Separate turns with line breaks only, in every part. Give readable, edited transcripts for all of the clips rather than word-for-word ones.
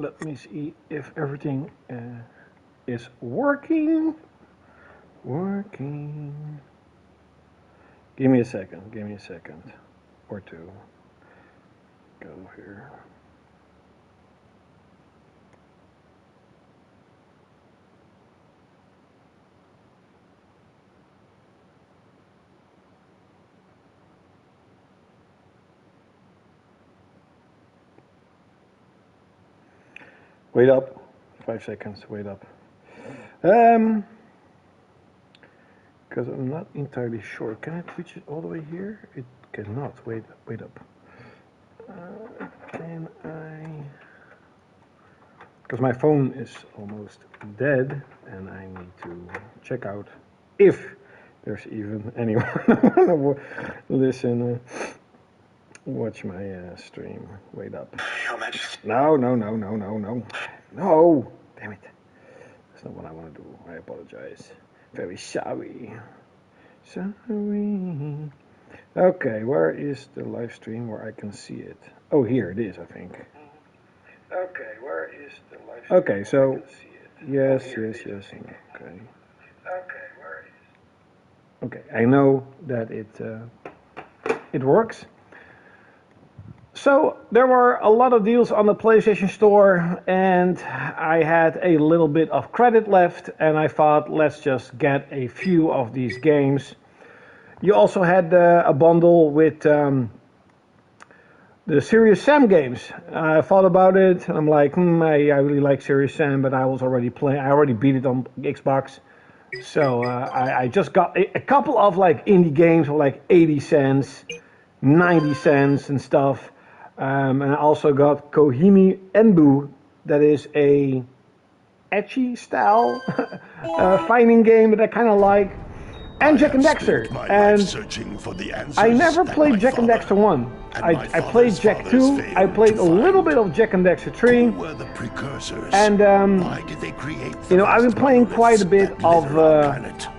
let me see if everything is working. Give me a second or two. Go here. Wait up, 5 seconds, wait up. Because I'm not entirely sure. Can I twitch it all the way here? It cannot, wait up. Can I? Because my phone is almost dead and I need to check out if there's even anyone who want to listen. Watch my stream. Wait up. No. No! Damn it. That's not what I want to do. I apologize. Very sorry. Okay, where is the live stream where I can see it? Oh, here it is, I think. Okay, where is the live stream? Okay, so yes. Okay. Okay, where is? Okay, I know that it works. So there were a lot of deals on the PlayStation Store and I had a little bit of credit left and I thought let's just get a few of these games. You also had a bundle with the Serious Sam games. I thought about it and I'm like, I really like Serious Sam, but I was already playing. I already beat it on Xbox. So I just got a couple of like indie games for like 80 cents, 90 cents and stuff. And I also got Kohimi Enbu, that is a ecchi style fighting game that I kind of like, and Jak and Daxter. And I never played Jak and Daxter 1. I played Jak 2, I played a little bit of Jak and Daxter 3, and you know, I've been playing quite a bit of,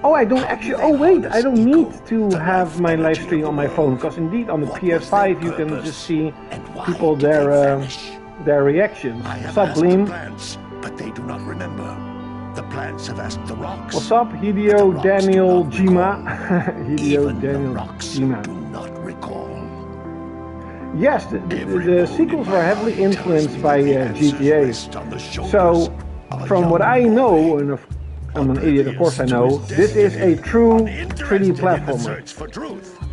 I don't need to have my live stream on my phone, because indeed on the PS5 you can just see people, their reactions. What's up, Gleam?
But they do not remember. The plants have asked the rocks.
What's up, Hideo Daniel Jima? Hideo Daniel Jima.
Do not recall.
Yes, the sequels were heavily influenced by GTA. So, from what I know, and I'm an idiot, of course I know, this is a true 3D platformer.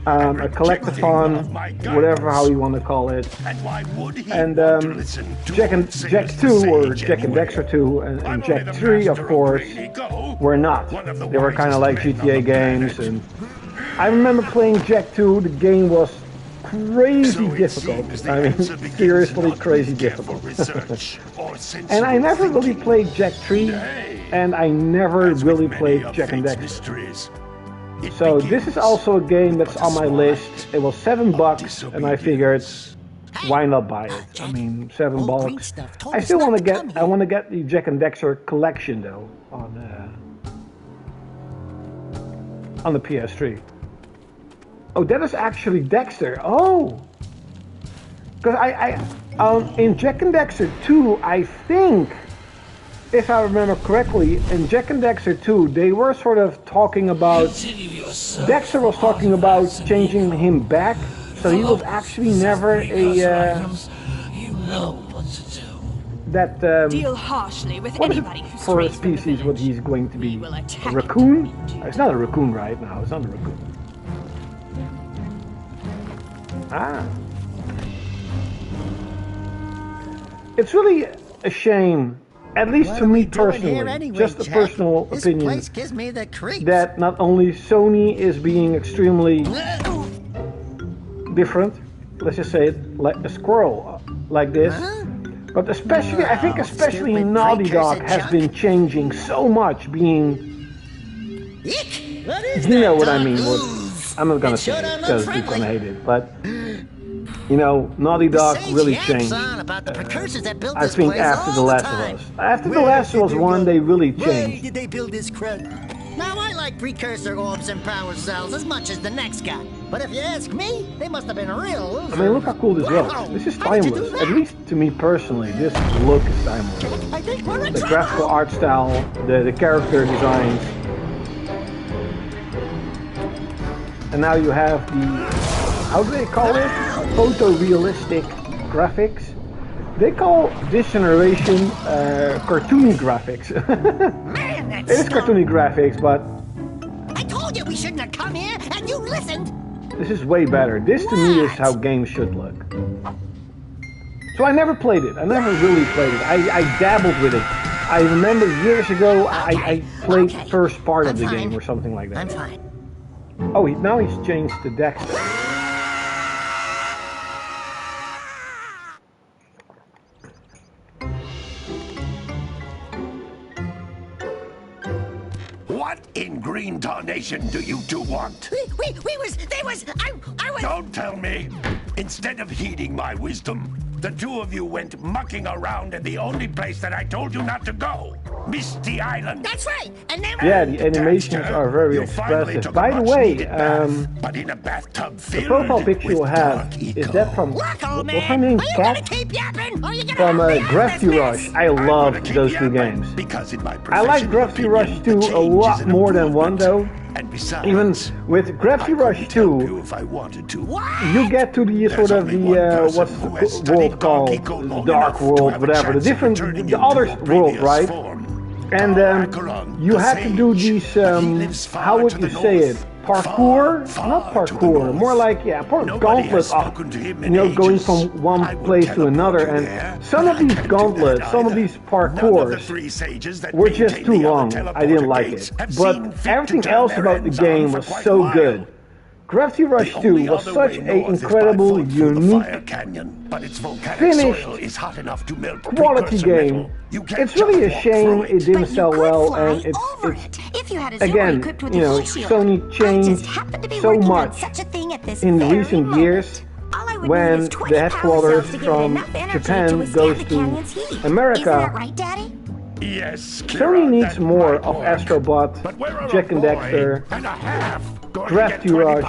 A collectathon, whatever how you want to call it. And Jak 2, or Jak and Daxter 2, and Jak 3, of course, were not. They were kind of like GTA games. And I remember playing Jak 2, the game was crazy difficult. I mean, seriously crazy difficult. And I never really played Jak 3, and I never really played Jak and Daxter. So this is also a game that's on my list. It was $7 and I figured, why not buy it? I mean, $7. I still want to get, the Jak and Daxter collection though on the PS3. Oh, that is actually Daxter. Oh, because in Jak and Daxter 2, I think, if I remember correctly, in Jak and Daxter 2, they were sort of talking about, Daxter was talking about changing him back, so he was actually never
deal harshly with
what is
anybody
it
who
for a
strays from the
species, what
village.
he's going to be?
We will
A
attack
raccoon?
you.
It's not a raccoon right now, it's not a raccoon. Ah. It's really a shame, at least to me personally,
anyway,
just a
Jack?
personal
This
opinion,
place gives me the creeps.
that not only Sony is being extremely different, let's just say it, like a squirrel like this, but especially, I think especially
stupid
Naughty Dog
precursor
has been changing so much, being,
Eek! What is
you know
that
what I
dog?
mean,
Ooh.
I'm not gonna
It
say
sure
it,
don't look
because people
friendly.
gonna hate it, but, you know, Naughty Dog
Say
really
Jack's
changed.
on about the precursors that built
I
this
think
place
after
all
The Last
time.
of Us. After The
Where
Last
did
of Us
they
1,
go?
they really
Why
changed.
did they build this crud? Now I like precursor orbs and power cells as much as the next guy. But if you ask me, they must have been real losers.
I mean, look how cool this looks. This is timeless. At least to me personally, this look is timeless.
I think we're in
The
trouble.
graphical art style, the character designs. And now you have the, how do they call it? Photorealistic graphics. They call this generation cartoony graphics.
Man,
It is cartoony graphics, but
I told you we shouldn't have come here, and you listened.
this is way better. This to me is how games should look. So I never played it. I never really played it. I dabbled with it. I remember years ago I played first part of the game or something like that.
I'm fine.
Oh, now he's changed to Daxter.
What in green tarnation do you two want?
I was...
Don't tell me. Instead of heeding my wisdom, the two of you went mucking around in the only place that I told you not to go. Misty Island.
That's right, and then...
Yeah, the animations are very expressive. By the way,
but in a bathtub
the profile picture you have, is that from,
Look, old
what's her
man,
name,
are you gonna
Cat?
keep yapping? Or are you gonna
From
help me out of
Gravity
this
Rush.
mess?
I love those two games.
Because in my
I like Gravity Rush 2 a lot more than 1 though.
And besides,
Even with Gravity Rush 2,
if I wanted to.
you get to the sort of the, what's the world called? The Dark World, whatever. The different, the other world, right? And you had to do these, how would you say it? Parkour? Not parkour, more like, yeah, gauntlets, you know, going from one place to another. And some of these gauntlets, some of these parkours were just too long. I didn't like it. But everything else about the game was so good. Gravity Rush 2 was such an incredible, unique, finished, quality game. It's really a shame it didn't sell well, and it's again, you know, Sony changed so much in recent years when the headquarters from Japan goes to America.
Yes,
Sony needs more of Astrobot, Jak and Daxter, Gravity Rush,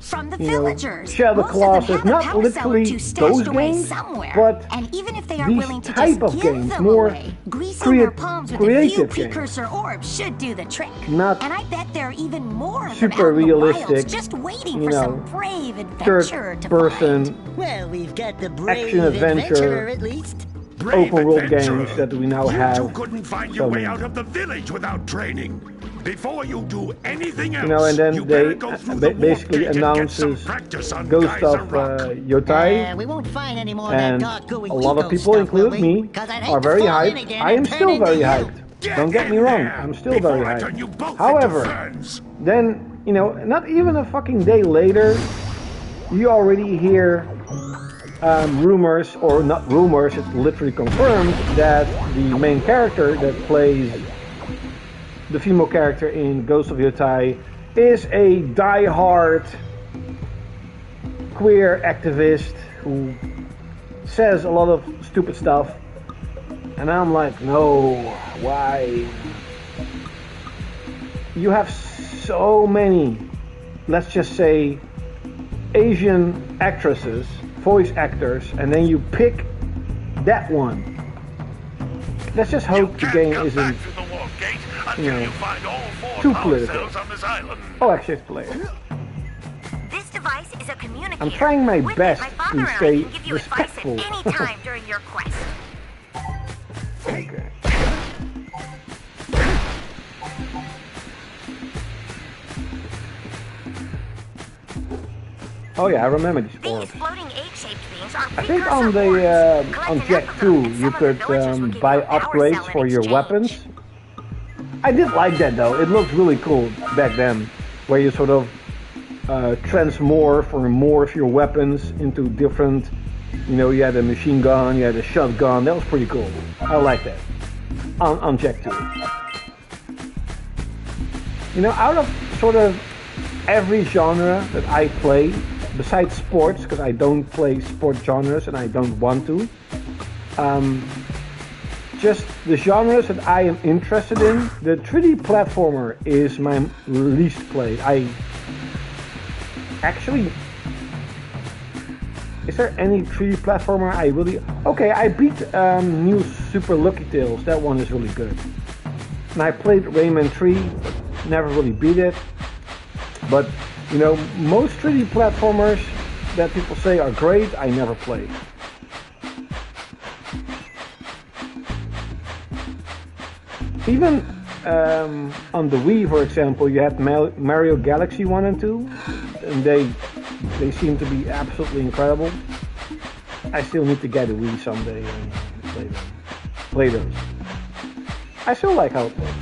From the
you know,
villagers.
Shadow
Most of them
Colossus,
have a
not
power
literally
cell to stash
those
it away
games,
somewhere.
but
And even if they are
these
willing to
type
just
of
give
games,
them
more
away, greasing their palms with a few
creative games.
precursor orbs should do the trick.
Not
and I bet there are even more of
super
them out in the wilds
realistic,
just waiting
you
for
know,
some brave adventurer to
third-person
find.
Well, we've got the brave
action adventure,
adventurer at least.
open world games that we now have.
You two couldn't find your way out of the village without training. Before you do anything else,
You know, and then
you
they
better go through the
basically
warp gate and get some
announces
practice on
Ghost
Geyser
of
Rock.
Yotai,
We won't find any more
and
of that dark gooey
a lot of
eco
people,
stuff, will
including
we?
me,
'Cause I'd hate
are
to
very
fall in
hyped.
again
I
and
am
turn
still
into
very
you.
hyped. Don't get me wrong, I'm still very
Before I turn you
hyped.
both into
However,
ferns.
then, you know, not even a fucking day later, you already hear rumors, or not rumors, it's literally confirmed that the main character that plays the female character in Ghost of Yotai is a die-hard queer activist who says a lot of stupid stuff. And I'm like, no, why? You have so many, let's just say, Asian actresses, voice actors, and then you pick that one. Let's just hope the game isn't, you know, too political. Oh, actually, it's political.
This device is a communicator.
I'm trying my
With it,
best
my father
to
and I
stay
can give you advice at
respectful.
any time during your quest.
Okay. Oh yeah, I remember these
These
orbs.
floating egg-shaped beings are
I think
precursor
on the
orbs.
on
Collect
Jak
enough
2
of them, and
you
some of the
could
villagers will give
buy
you a power
upgrades
cell in
for your
exchange.
weapons. I did like that though. It looked really cool back then, where you sort of transmorph or morph your weapons into different. You know, you had a machine gun, you had a shotgun. That was pretty cool. I like that on Jak 2. You know, out of sort of every genre that I play, besides sports, because I don't play sport genres and I don't want to, just the genres that I am interested in, the 3D platformer is my least played. Actually, is there any 3D platformer I really... Okay, I beat new Super Lucky Tales. That one is really good. And I played Rayman 3, but never really beat it. But, you know, most 3D platformers that people say are great, I never played. Even on the Wii, for example, you had Mario Galaxy 1 and 2, and they seem to be absolutely incredible. I still need to get a Wii someday and play those. I still like how it looks.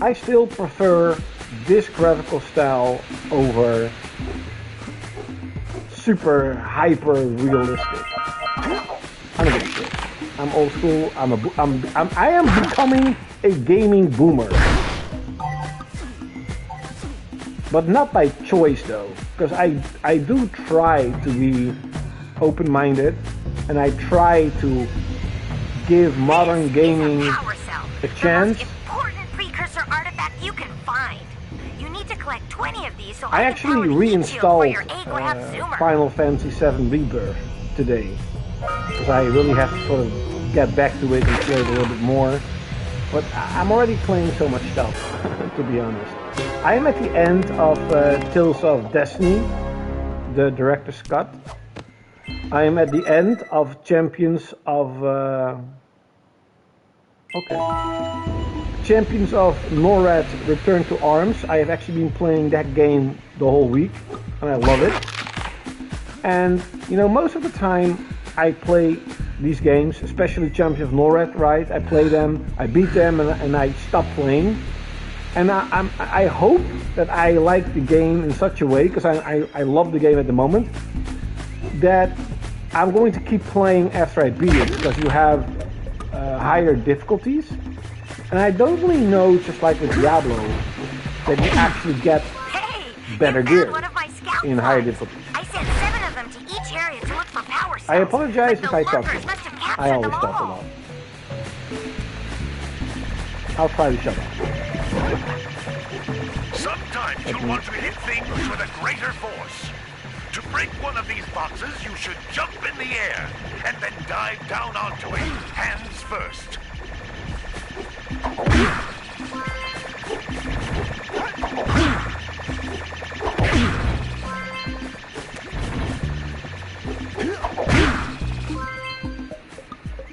I still prefer this graphical style over super hyper realistic. I don't give a shit. I'm old school. I am becoming a gaming boomer, but not by choice though, because I do try to be open-minded, and I try to give modern gaming a chance.
Precursor artifact you can find. You need to collect 20 of these so
I actually reinstalled Final Fantasy VII Rebirth today, because I really have to sort of get back to it and play it a little bit more. But I'm already playing so much stuff, to be honest. I am at the end of Tales of Destiny, the director's cut. I am at the end of Champions of... Champions of NORAD Return to Arms. I have actually been playing that game the whole week, and I love it. And, you know, most of the time I play these games, especially Champions of NORAD, right? I play them, I beat them, and I stop playing. And I hope that I like the game in such a way, because I love the game at the moment, that I'm going to keep playing after I beat it, because you have higher difficulties. And I don't really know, just like with Diablo, that you actually get better gear in higher difficulties.
I sent 7 of them to each area to look for power cells.
I apologize if I talk. I always
them
talk a
all.
lot. I'll try to shut up.
Sometimes you want to hit things with a greater force. To break one of these boxes, you should jump in the air and then dive down onto it, hands first.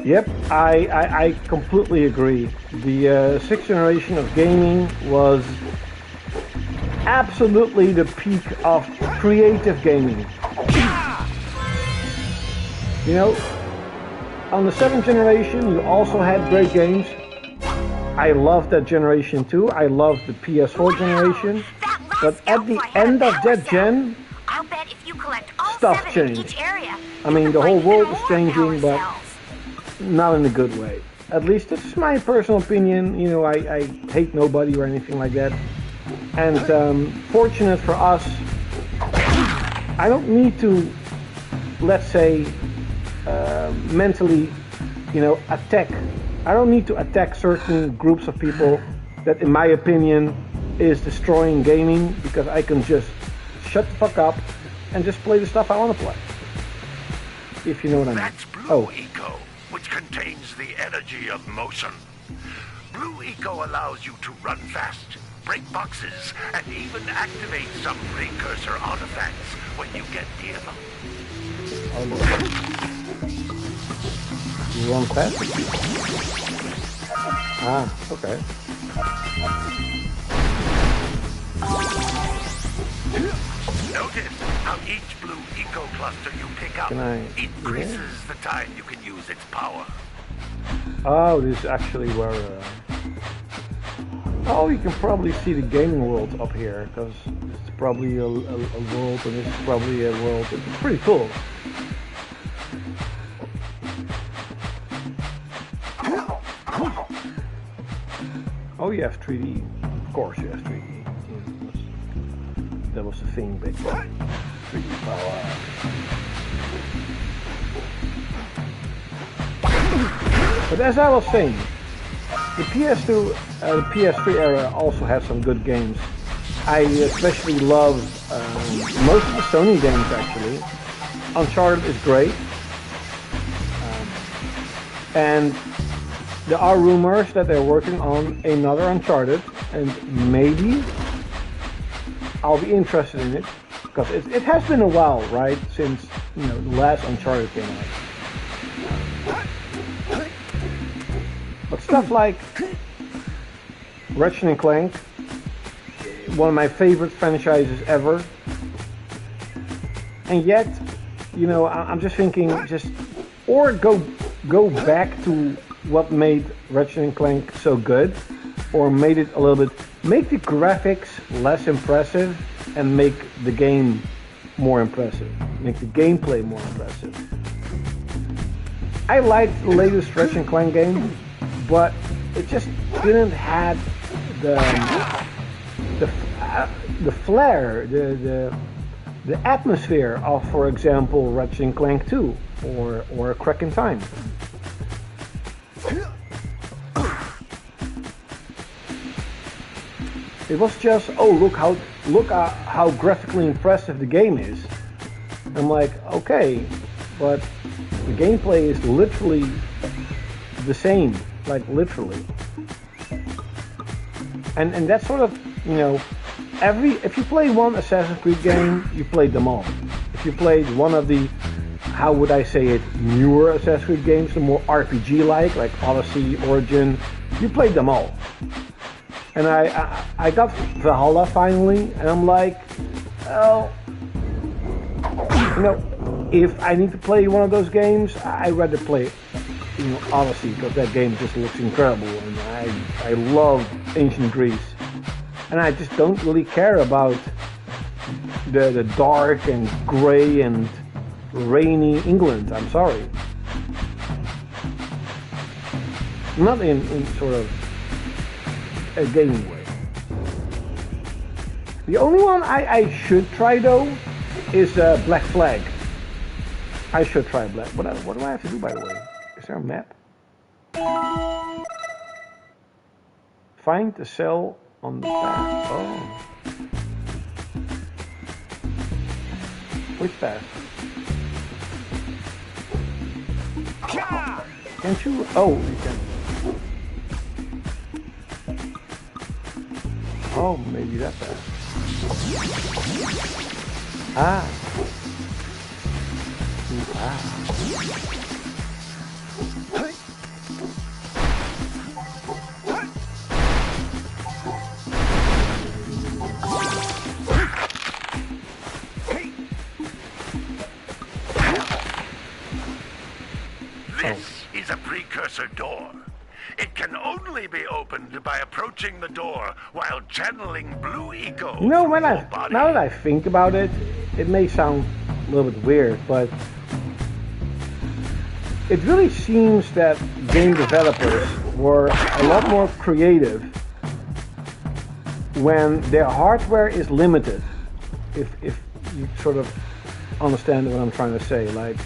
Yep, I completely agree. The 6th generation of gaming was absolutely the peak of creative gaming. You know, on the 7th generation, you also had great games. I loved that generation too. I loved the PS4 generation. But at the end of that gen,
I'll bet if you collect all
stuff
7 in
changed.
each area,
I mean, the whole world is changing, but not in a good way. At least it's my personal opinion. You know, I hate nobody or anything like that. And fortunate for us, I don't need to, let's say, mentally, you know, attack. I don't need to attack certain groups of people that, in my opinion, is destroying gaming, because I can just shut the fuck up and just play the stuff I want to play. If you know what I mean.
That's Blue Eco, which contains the energy of motion. Blue Eco allows you to run fast, break boxes, and even activate some precursor artifacts when you get near them.
Oh Lord. You wrong path? Ah, okay.
Notice how each Blue Eco cluster you pick up increases the time you can use its power.
Oh, this is actually where... Oh, you can probably see the gaming world up here, because it's probably a world, and this is probably a world. It's pretty cool. Oh, you have 3D. Of course you have 3D. That was the thing back then. 3D power. But as I was saying, the PS2, the PS3 era also had some good games. I especially love most of the Sony games actually. Uncharted is great. And there are rumors that they're working on another Uncharted, and maybe I'll be interested in it, because it has been a while, right, since the last Uncharted came out. But stuff like Ratchet and Clank, one of my favorite franchises ever, and yet, I'm just thinking, or go back to what made Ratchet and Clank so good, or made it a little bit, make the graphics less impressive and make the game more impressive, make the gameplay more impressive. I liked the latest Ratchet and Clank game, but it just didn't have the flair, the atmosphere of, for example, Ratchet and Clank 2 or Crack in Time. It was just, look how graphically impressive the game is. I'm like, okay, but the gameplay is literally the same, like literally. And that's sort of, if you play one Assassin's Creed game, you played them all. If you played one of the, how would I say it, newer Assassin's Creed games, the more RPG-like Odyssey, Origin, you played them all. And I got Valhalla finally, and I'm like, if I need to play one of those games, I'd rather play, Odyssey, because that game just looks incredible, and I love ancient Greece, and I just don't really care about the dark and gray and rainy England. I'm sorry, not in sort of a gaming way. The only one I should try though is Black Flag. I should try Black. What do I have to do, by the way? Is there a map? Find the cell on the path. Oh. Which path? Can't you? Oh, you can. Oh, maybe that path. Ah.
This is a precursor door. It can only be opened by approaching the door while channeling blue eco.
Now that I think about it, it may sound a little bit weird, but it really seems that game developers were a lot more creative when their hardware is limited. If you sort of understand what I'm trying to say, like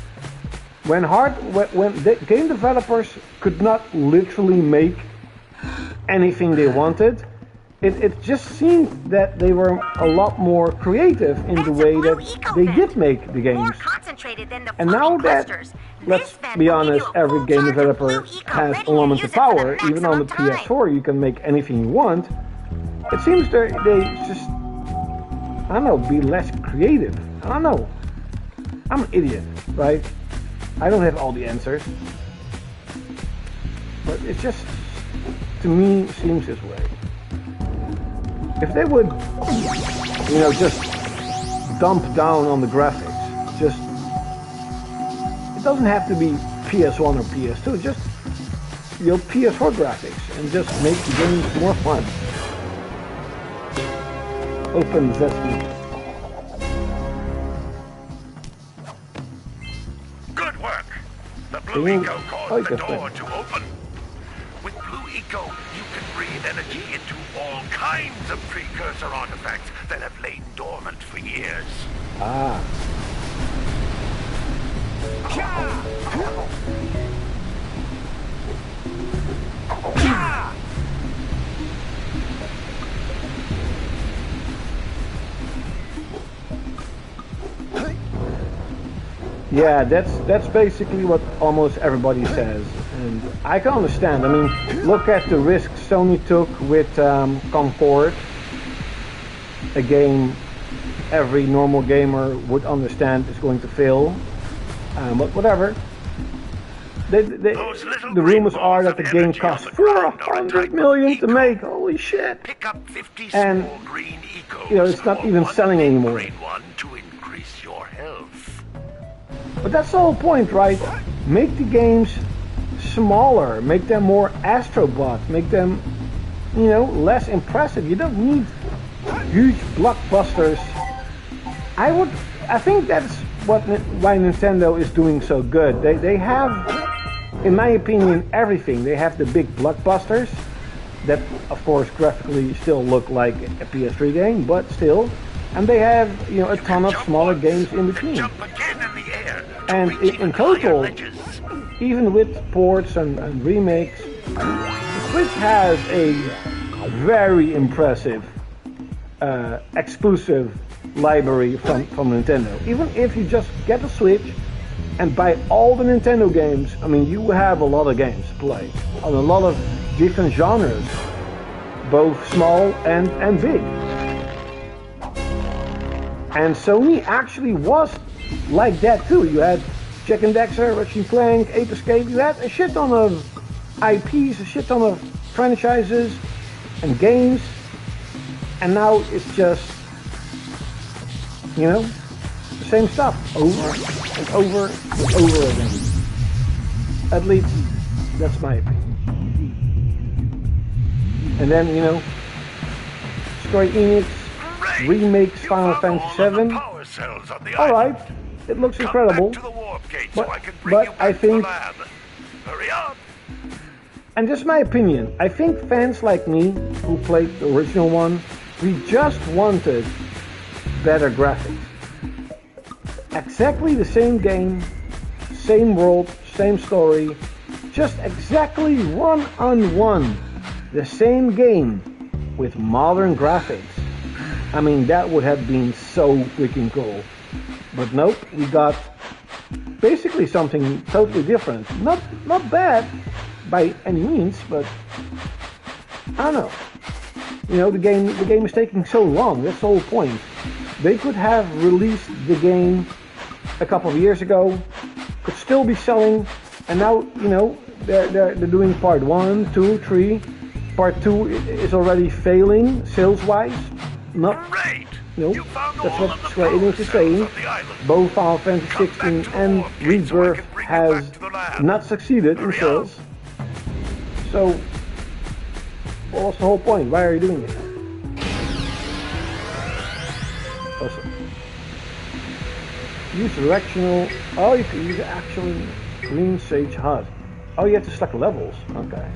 when the game developers could not literally make anything they wanted, it just seemed that they were a lot more creative in the way that they did make the games. And now that, let's be honest, every game developer has unlimited power, even on the PS4 you can make anything you want, it seems they just, I don't know, be less creative. I don't know. I'm an idiot, right? I don't have all the answers. But it just, to me, seems this way. If they would, just dump down on the graphics, it doesn't have to be PS1 or PS2, just, PS4 graphics, and just make the games more fun. Open Zesty.
Good work! The blue eco caused the door to open. With blue eco, you can breathe energy into all kinds of precursor artifacts that have lain dormant for years.
Ah. Yeah, that's basically what almost everybody says, and I can understand. I mean, look at the risk Sony took with Concord, a game every normal gamer would understand is going to fail, but whatever. The rumors are that the game cost $400 million to make. Holy shit!
Pick up 50
And
small green ecos,
you know, it's not even selling anymore.
green one to increase your health.
But that's the whole point, right? Make the games smaller, make them more Astrobot, make them, you know, less impressive. You don't need huge blockbusters. I think that's why Nintendo is doing so good. They have, in my opinion, everything. They have the big blockbusters that, of course, graphically still look like a PS3 game, but still. And they have, you know, a ton of smaller games in between.
Jump again in the air
And in total, even with ports and remakes, the Switch has a very impressive exclusive library from Nintendo. Even if you just get a Switch and buy all the Nintendo games, I mean, you have a lot of games to play on a lot of different genres, both small and big. And Sony actually was like that too. You had Jak and Daxter, Ratchet & Clank, Ape Escape. You had a shit ton of IPs, a shit ton of franchises and games. And now it's just, you know, the same stuff over and over and over again. At least that's my opinion. And then, you know, Square Enix remakes Final Fantasy VII. Alright, it looks incredible, but I think, and just my opinion, I think fans like me who played the original one, we just wanted better graphics. Exactly the same game, same world, same story, just exactly one-on-one, the same game with modern graphics. I mean, that would have been so freaking cool. But nope, we got basically something totally different. Not bad by any means, but I don't know. You know, the game is taking so long. That's the whole point. They could have released the game a couple of years ago, could still be selling, and now, you know, they're doing part 1, 2, 3. Part 2 is already failing sales-wise. Not, no, that's what Square Enix is saying. Both Final Fantasy 16 and Rebirth has not succeeded in sales. So, what was the whole point? Why are you doing it? Also, use directional. Oh, you can use actual green sage HUD. Oh, you have to select levels. Okay.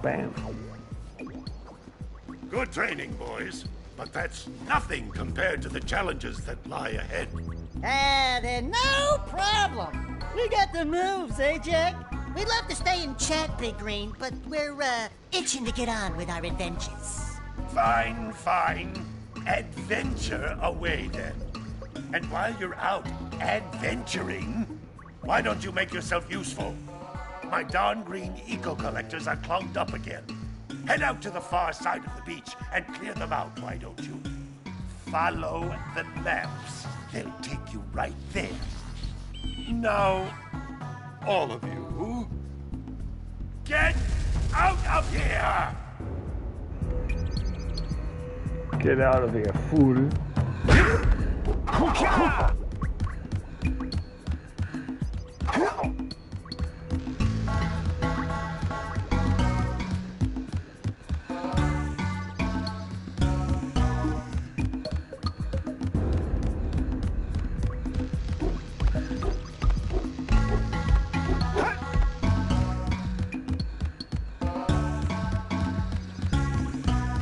Bam.
Good training, boys. But that's nothing compared to the challenges that lie ahead.
Then no problem. We got the moves, eh, Jack? We'd love to stay and chat, Big Green, but we're, itching to get on with our adventures.
Fine. Adventure away, then. And while you're out adventuring, why don't you make yourself useful? My darn green eco-collectors are clogged up again. Head out to the far side of the beach and clear them out, why don't you? Follow the lamps. They'll take you right there. Now, all of you, get out of here!
Get out of here, fool.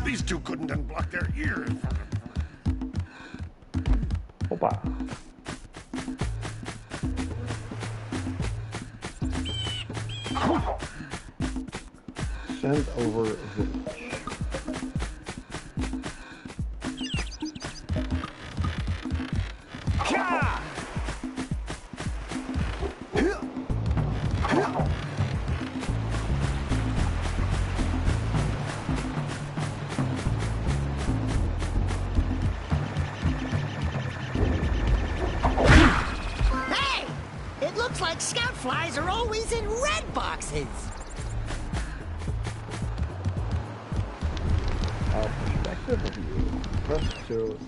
These two couldn't unblock their ears.
Opa. Send over village.
Hey! It looks like scout flies are always in red boxes.
Our perspective of you. Precurser.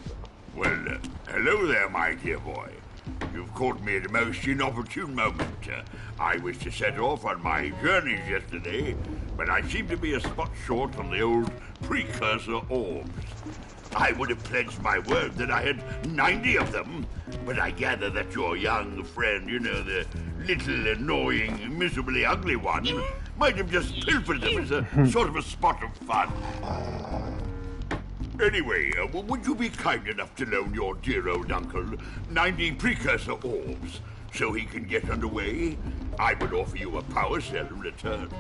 Well, hello there, my dear boy. You've caught me at a most inopportune moment. I was to set off on my journeys yesterday, but I seem to be a spot short on the old precursor orbs. I would have pledged my word that I had 90 of them, but I gather that your young friend, you know, the little annoying, miserably ugly one, might have just pilfered them as a sort of a spot of fun. Anyway, would you be kind enough to loan your dear old uncle 90 precursor orbs so he can get underway? I would offer you a power cell in return.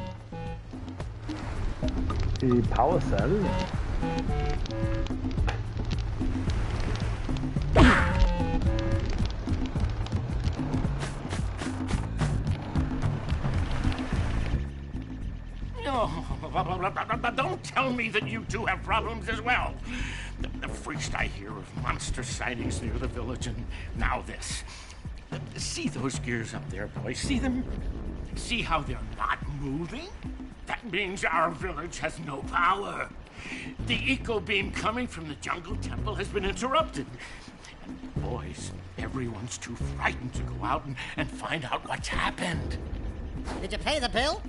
The power cell?
Oh, don't tell me that you two have problems as well. The first I hear of monster sightings near the village, and now this. See those gears up there, boys? See them? See how they're not moving? That means our village has no power. The eco beam coming from the jungle temple has been interrupted. And boys, everyone's too frightened to go out and find out what's happened.
Did you pay the bill?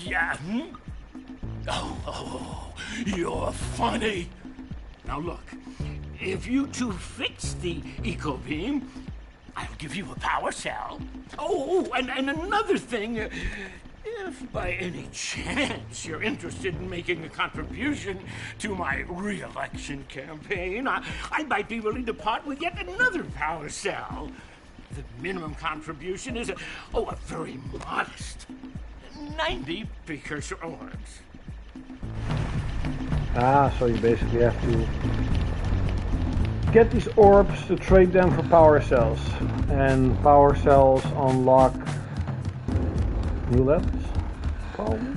Yeah. Oh, you're funny. Now look, if you two fix the eco beam, I'll give you a power cell. Oh, and another thing, if by any chance you're interested in making a contribution to my re-election campaign, I might be willing to part with yet another power cell. The minimum contribution is a very modest 90 precursor orbs.
So you basically have to get these orbs to trade them for power cells. And power cells unlock new levels, probably.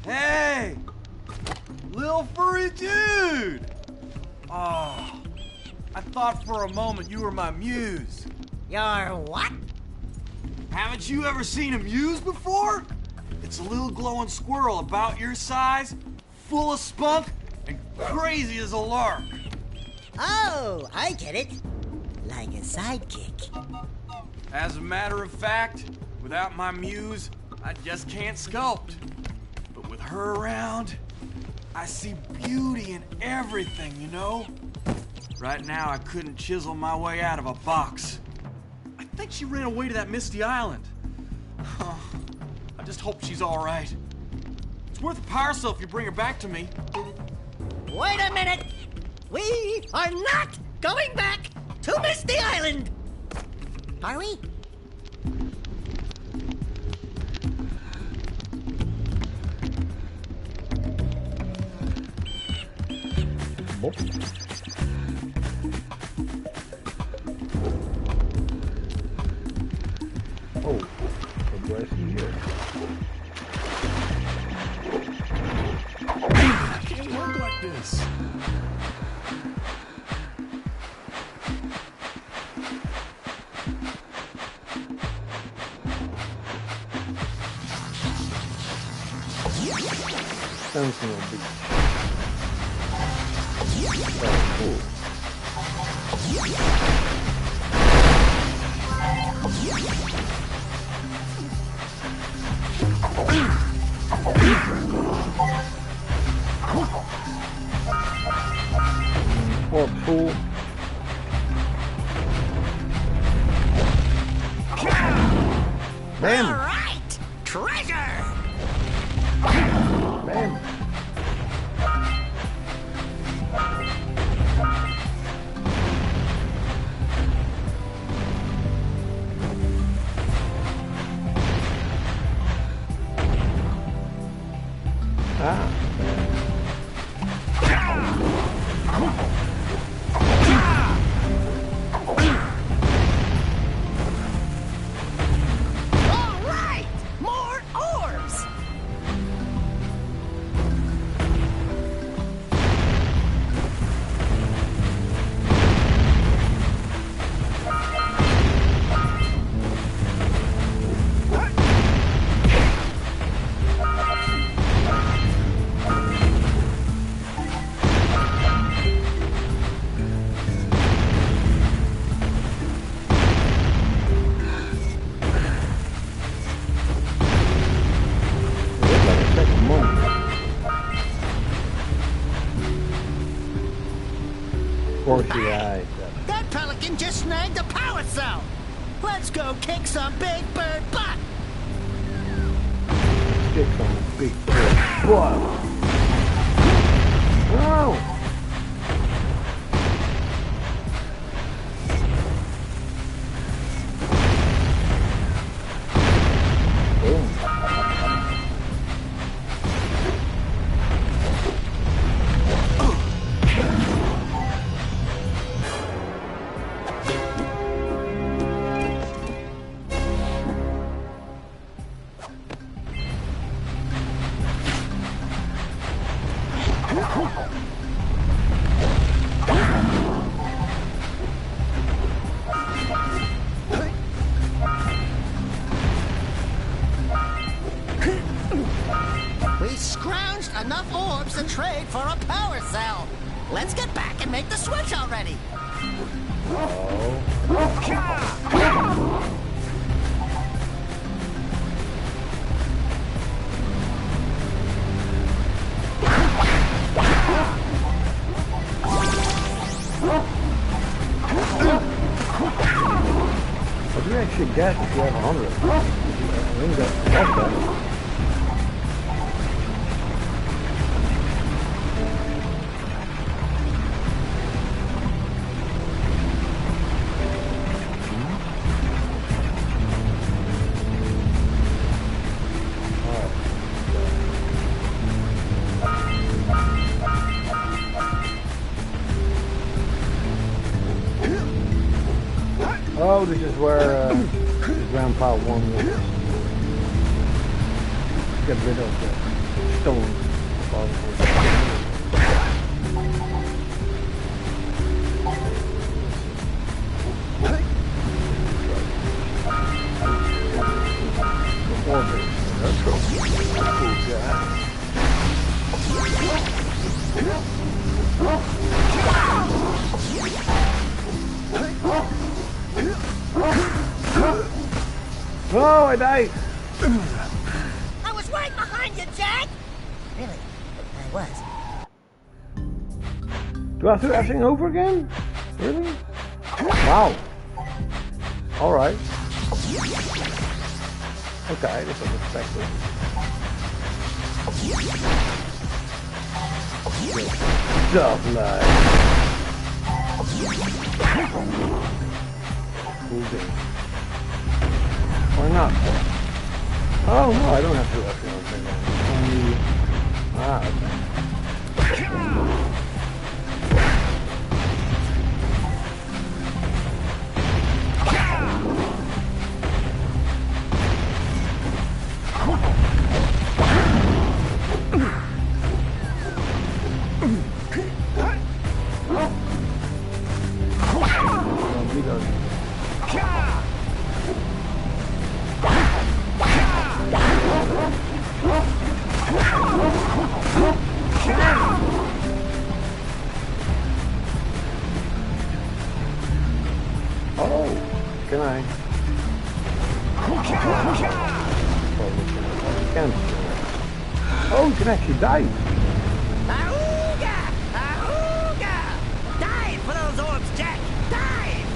Hey! Little furry dude! Oh, I thought for a moment you were my muse.
Your what?
Haven't you ever seen a muse before? It's a little glowing squirrel about your size, full of spunk, and crazy as a lark.
Oh, I get it. Like a sidekick.
As a matter of fact, without my muse, I just can't sculpt. But with her around, I see beauty in everything, you know? Right now, I couldn't chisel my way out of a box. I think she ran away to that misty island. I just hope she's all right. It's worth a power cell if you bring her back to me.
Wait a minute! We are not going back to Misty Island! Are we?
Bob. Oh, what do I see here?
It can't work like this.
Sentinel Beach. That's cool. Or full. Bam!
All right! Treasure! Let's go kick some big bird butt!
Kick some big bird butt! Whoa!
We scrounged enough orbs to trade for a power cell. Let's get back and make the switch already.
What do you actually get if you have 100? I think that's that. Oh, this is where Grandpa 1 was. Get rid of the stones. Oh, I died!
I was right behind you, Jak! Really? I was.
Do I have to do everything over again? Really? Wow. Alright. Okay, this was expected. Stuff like. Cool game. Why not? Oh no, I don't have to do everything. Only. Ah, okay. Oh, can I? Oh, you can actually dive.
Ahooga! Ahooga! Dive for those orbs, Jak! Dive!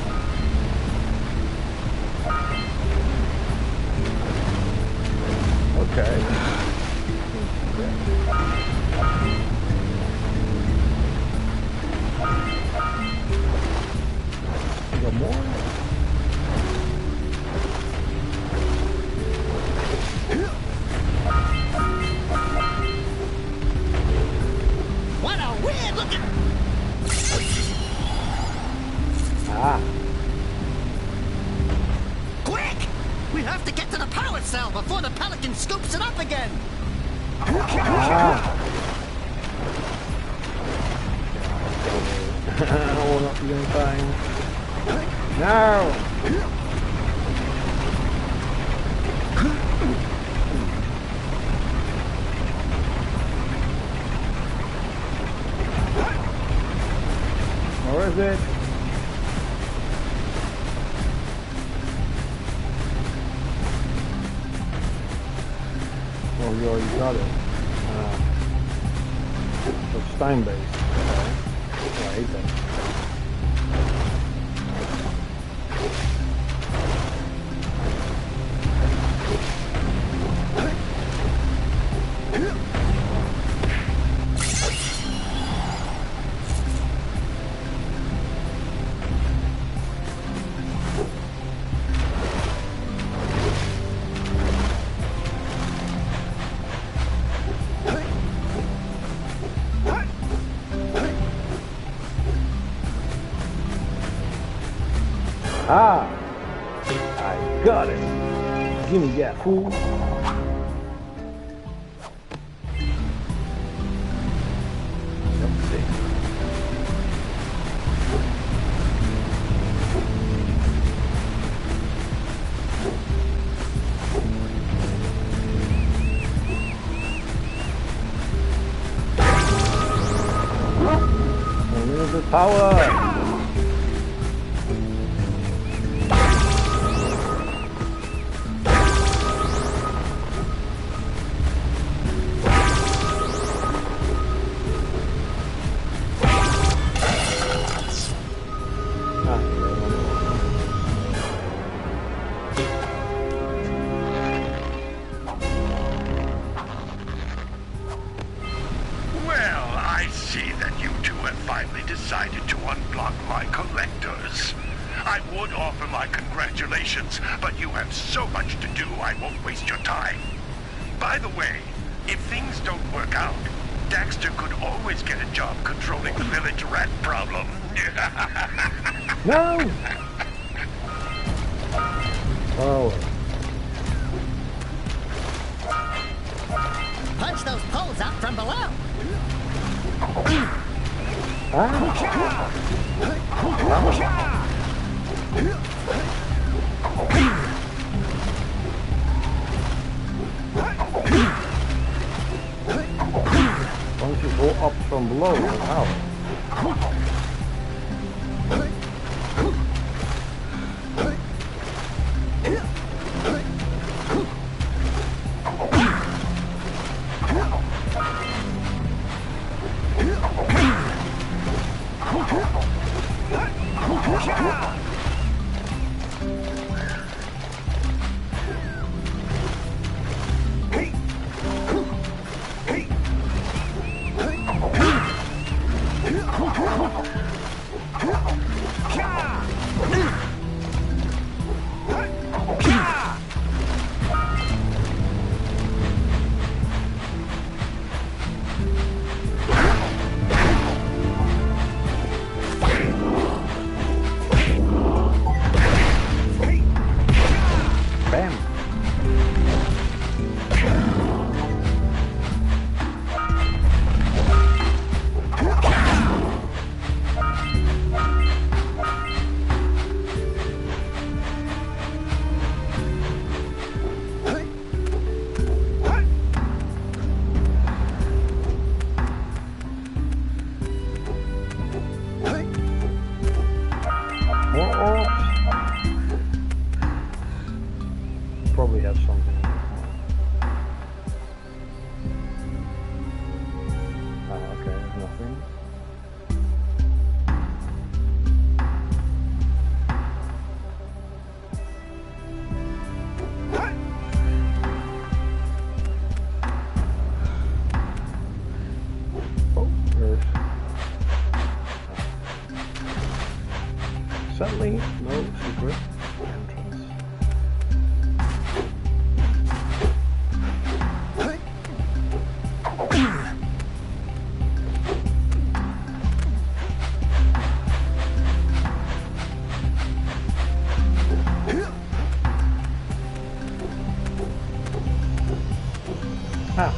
Okay. You got more?
What a weird looking...
Ah.
Quick! We have to get to the power cell before the Pelican scoops it up again!
Ah. I will not be on time. No! Where is it? Oh, you already got it. So it's time-based. Okay. I hate that. Ah, I got it. Give me that, fool. The power.
Decided to unblock my collectors. I would offer my congratulations, but you have so much to do I won't waste your time. By the way, if things don't work out, Daxter could always get a job controlling the village rat problem.
No! Oh.
Punch those poles out from below.
Once you go up from below, wow. Probably have something. Oh, okay, there's nothing. Oh, there's. Suddenly, no secret entrance. Ah.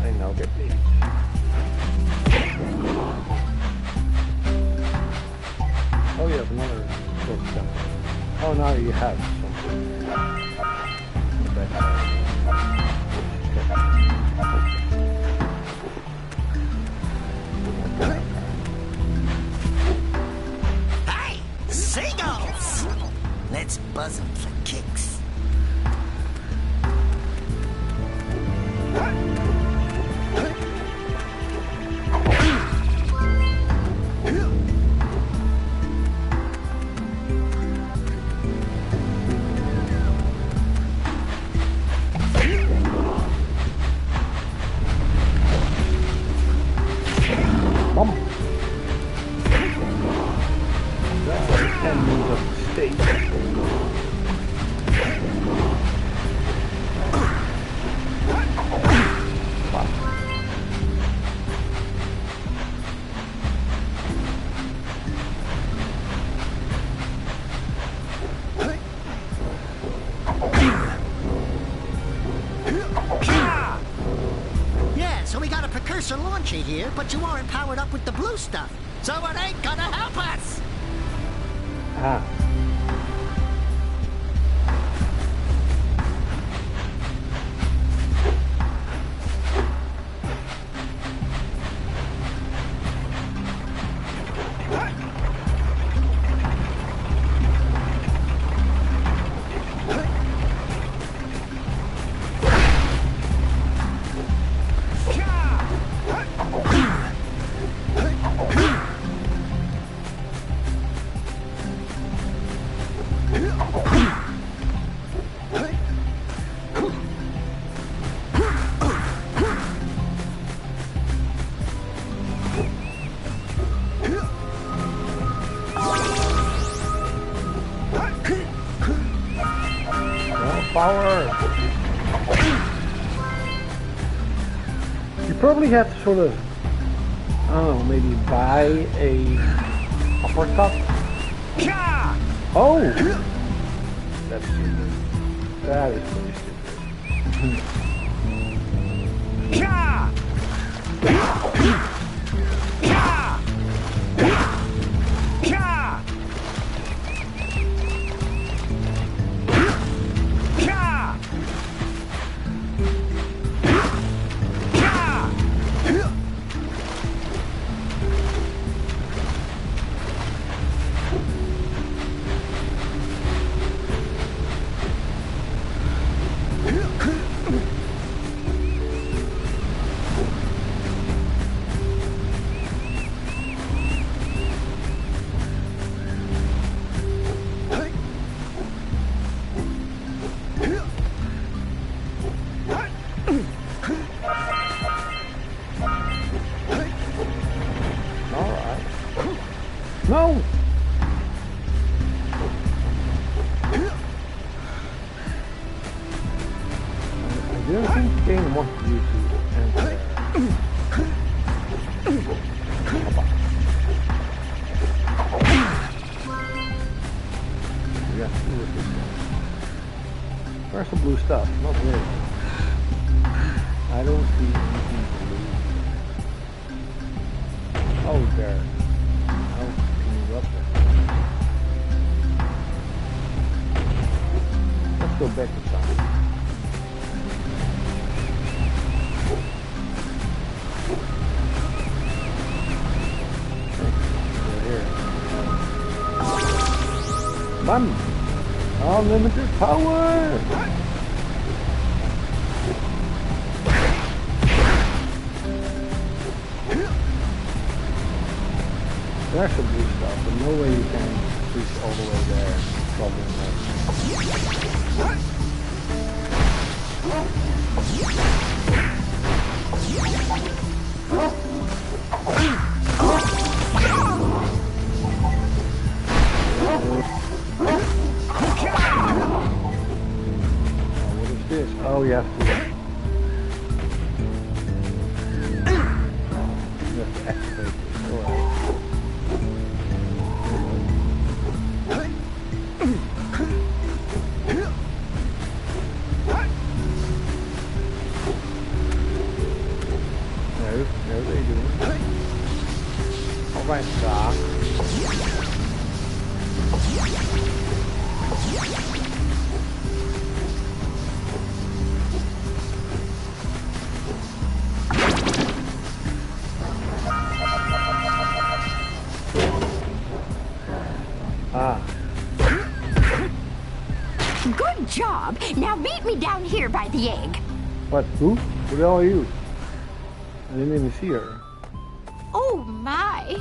I now get these. Oh, you have another book. Oh, now you have something.
Hey, seagulls! Let's buzz them for kicks. precursor launcher here, but you aren't powered up with the blue stuff, so it ain't gonna help us.
Ah. Power! You probably have to sort of, I don't know, maybe buy a uppercut. Oh! That's stupid. That is really stupid. No! I didn't think the game wanted you to enter. Yeah, where's the blue stuff? Not really. I don't see anything blue. Oh, there. Up there. Let's go back to time. Here. Button! Unlimited power! There's some blue stuff, but no way you can reach all the way there. Probably not. What is this? Oh, you have to. You have to activate this door. Alright, Doc.
Good job. Now meet me down here by the egg.
What? Who? Who the hell are you? I didn't even see her.
Oh my.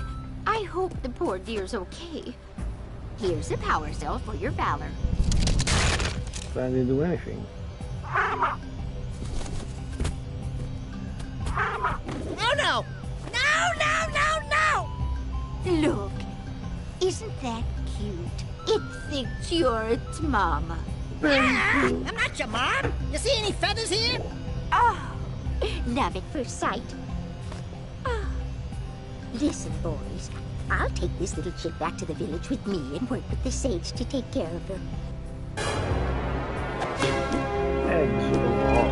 I hope the poor dear's okay. Here's a power cell for your valor.
But I didn't do anything.
Oh no! No, no, no, no!
Look, isn't that cute? It thinks you're its mama.
I'm not your mom. You see any feathers here?
Oh, love at first sight. Oh. Listen, boys. I'll take this little chick back to the village with me and work with the sage to take care of her.
Eggs of the wall.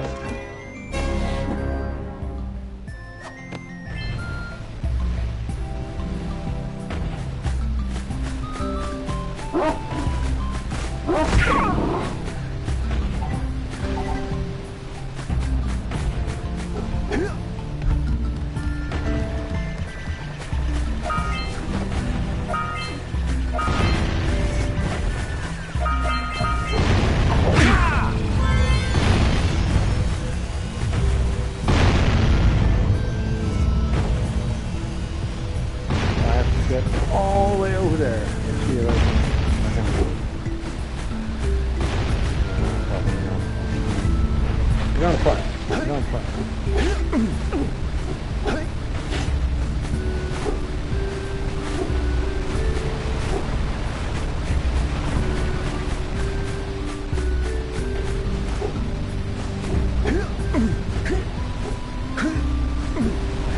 all the way over there. Let's see if I can do it. You're gonna try. You're gonna try.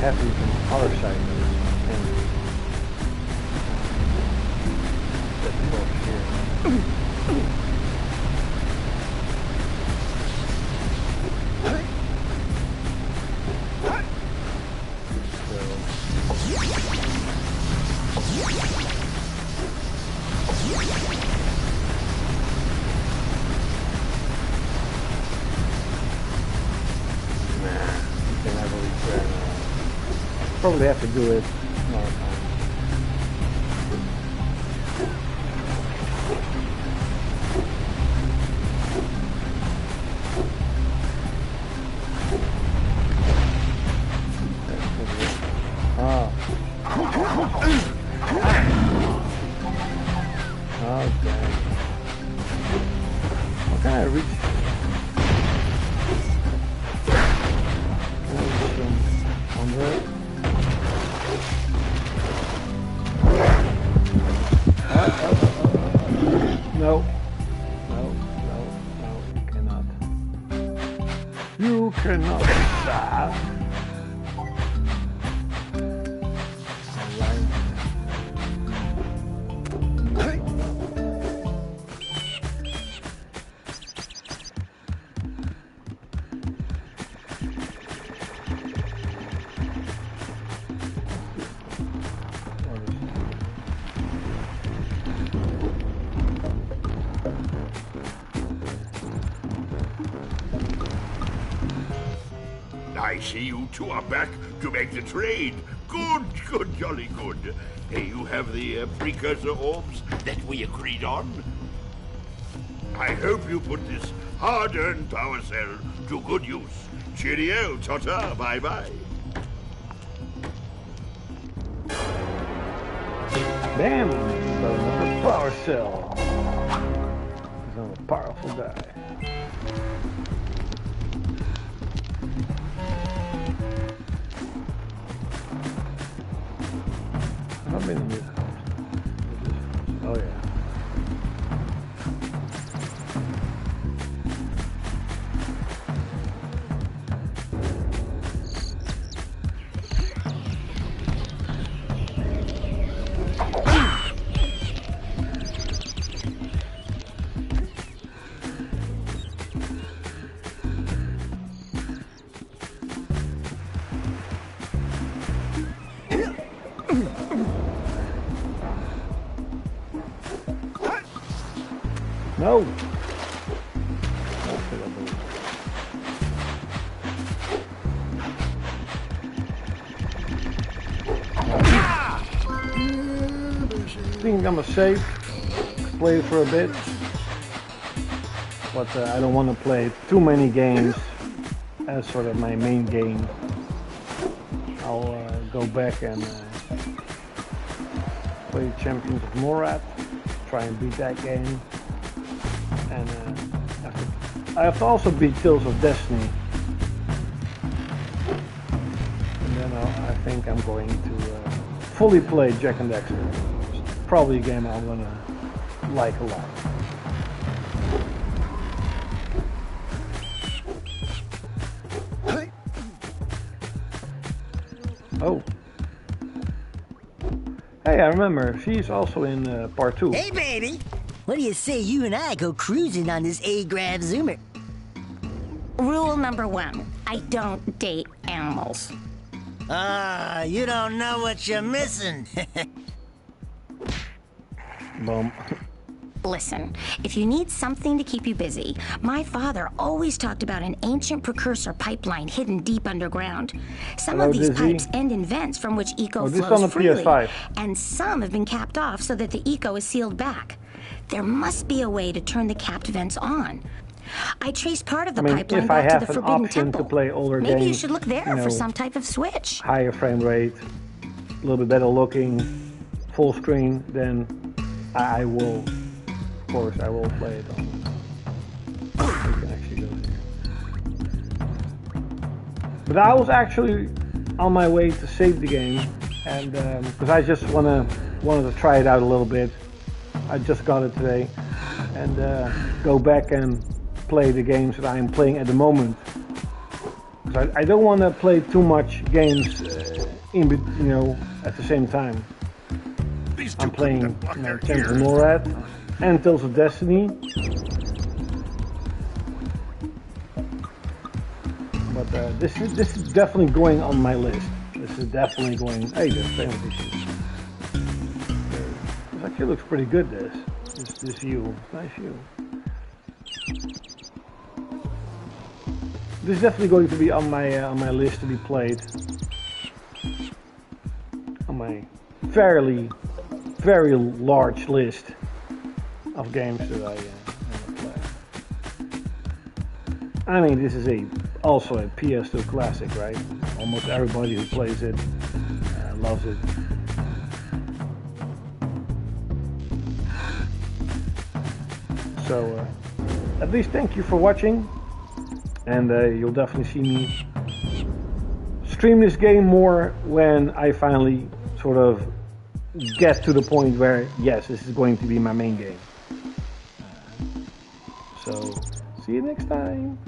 Have to from the other side of this. Probably have to do it another time. Okay. How can I reach? Under it. No, you cannot. You cannot.
I see you two are back to make the trade. Good, jolly good. Hey, you have the precursor orbs that we agreed on? I hope you put this hard-earned power cell to good use. Cheerio, ta-ta, bye-bye.
Bam! Another power cell. He's a powerful guy. I've been in this house. Oh yeah. No! I think I'm safe. Play for a bit. But I don't want to play too many games as sort of my main game. I'll go back and play Champions of Morad. Try and beat that game. And I have to also beat Tales of Destiny. And then I think I'm going to fully play Jak and Daxter. It's probably a game I'm gonna like a lot. Oh. Hey, I remember, she's also in part 2.
Hey, baby! What do you say you and I go cruising on this A-Grav Zoomer?
Rule number 1, I don't date animals.
Ah, you don't know what you're missing.
Boom.
Listen, if you need something to keep you busy, my father always talked about an ancient precursor pipeline hidden deep underground. Some
Hello,
of these
Dizzy.
pipes end in vents from which eco
this
flows
on the
freely,
PS5.
and some have been capped off so that the eco is sealed back. There must be a way to turn the capped vents on. I traced part of the pipeline
if I
back to
have
the
an
Forbidden
option
Temple.
to play older
Maybe
games,
you should look there
you know,
for some type of switch.
higher frame rate, a little bit better looking, full screen, then I will, of course, I will play it on. You can actually go here. But I was actually on my way to save the game, and because I just wanted to try it out a little bit. I just got it today, and go back and play the games that I am playing at the moment. Because I don't want to play too much games at the same time. I'm playing Champions of NORAD and Tales of Destiny. But this is definitely going on my list. This is definitely going. Hey, there's family issues. This actually looks pretty good. This view, nice view. This is definitely going to be on my list to be played. On my very large list of games that I want to play. I mean, this is also a PS2 classic, right? Almost everybody who plays it loves it. So, at least thank you for watching, and you'll definitely see me stream this game more when I finally sort of get to the point where, yes, this is going to be my main game. So, see you next time.